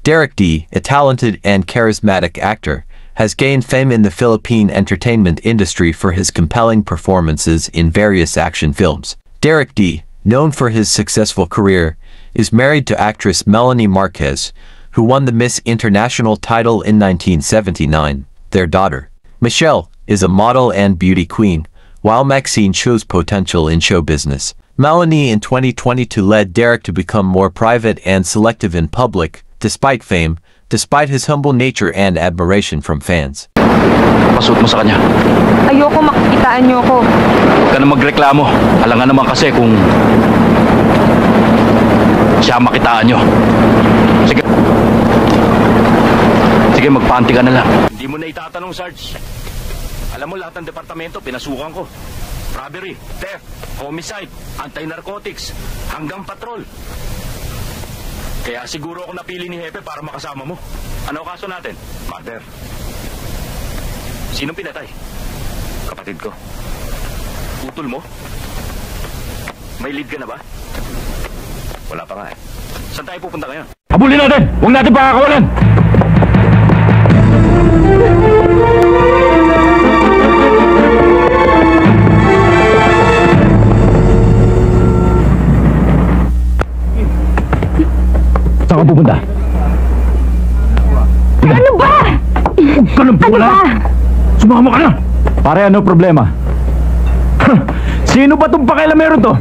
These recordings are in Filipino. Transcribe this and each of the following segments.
Derek D., a talented and charismatic actor, has gained fame in the Philippine entertainment industry for his compelling performances in various action films. Derek D., known for his successful career, is married to actress Melanie Marquez, who won the Miss International title in 1979. Their daughter, Michelle, is a model and beauty queen, while Maxine shows potential in show business. Melanie in 2022 led Derek to become more private and selective in public, despite fame, despite his humble nature and admiration from fans. Pasuot mo sa kanya. Ayoko makikitaan niyo ako. Huwag ka na magreklamo. Alangan naman kasi kung siya makitaan niyo. Sige. Sige, magpanti ka na lang. Hindi mo na itatanong, Sarge. Alam mo, lahat ng departamento, pinasukan ko. Robbery, theft, homicide, anti-narcotics, hanggang patrol. Kaya siguro ako napili ni Hepe para makasama mo. Ano kaso natin? Murder. Sinong pinatay? Kapatid ko. Utol mo? May lead ka na ba? Wala pa nga eh. Saan tayo pupunta ngayon? Habulin natin! Huwag natin pakakawalan! Saan ka pupunta? Ano ba? Huwag ka nang puwala! Sumama ka na! Pare, ano problema? Sino ba itong pakialamero to?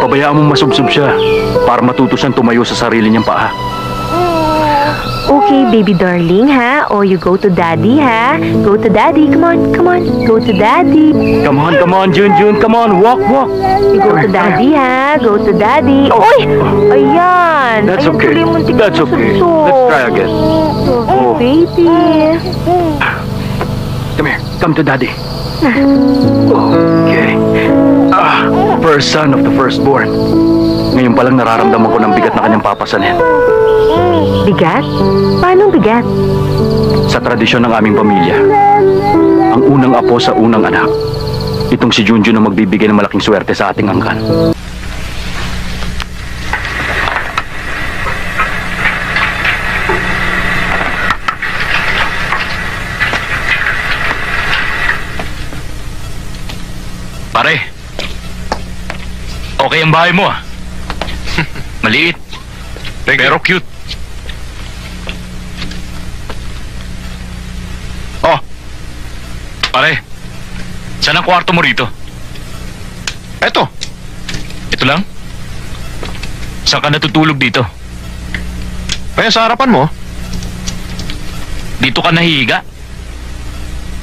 Pabayaan mong masubsob siya para matuto siyang tumayo sa sarili niyang paa. Okay, baby darling, ha? Oh, you go to daddy, ha? Go to daddy. Come on, come on. Go to daddy. Come on, Jun. Come on, walk. You go to daddy, ha? Go to daddy. Oy! Ayan! That's Ayun, okay. tuloy, muntik That's na okay. susok. Let's try again. Oh, baby. Come here. Come to daddy. Okay. First son of the firstborn. Ngayon palang nararamdaman ko ng bigat na kanyang papasanin. Bigat? Paano bigat? Sa tradisyon ng aming pamilya, ang unang apo sa unang anak, itong si Junjun ang magbibigay ng malaking swerte sa ating angkan. Pare, okay ang bahay mo ah. Maliit, pero cute. Oh, pare, saan ang kwarto mo rito? Eto. Ito lang? Saan ka natutulog dito? Kaya sa harapan mo? Dito ka nahihiga?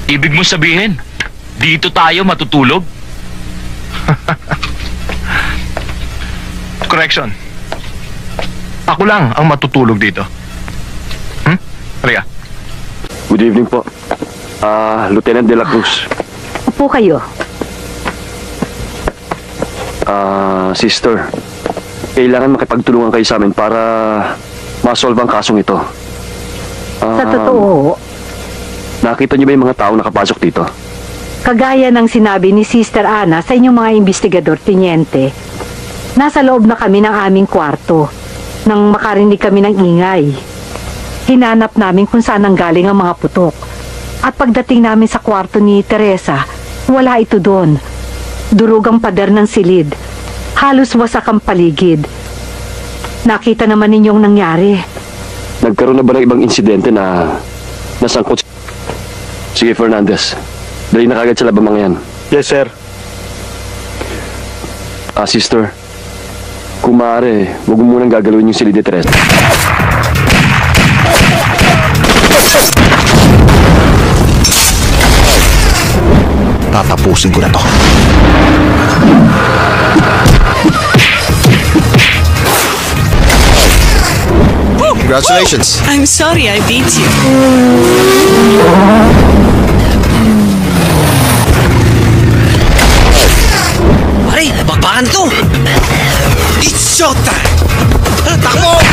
Ibig mo sabihin, dito tayo matutulog? Correction. Ako lang ang matutulog dito. Halika. Good evening po. Lieutenant De La Cruz. Upo kayo. Sister, kailangan makipagtulungan kayo sa amin para ma-solve ang kasong ito. Sa totoo, Nakita niyo ba yung mga taong nakapasok dito? kagaya ng sinabi ni Sister Ana sa inyong mga investigador, Teniente, nasa loob na kami ng aming kwarto nang makarinig kami ng ingay. Hinanap namin kung saan nanggaling ang mga putok. At pagdating namin sa kwarto ni Teresa, wala ito doon. Durog ang pader ng silid. Halos wasak ang paligid. Nakita naman ninyong nangyari. Nagkaroon na ba ng ibang insidente na nasangkot? Sige, Fernandez. Dali na kagad sa labang mga yan. Yes, sir. Sister, Kung maaari, huwag mo munang gagalawin yung si Lydia Teresa. Tatapusin ko na to. Congratulations. I'm sorry I beat you. Pare, bakbakan to. It's showtime. Takbo!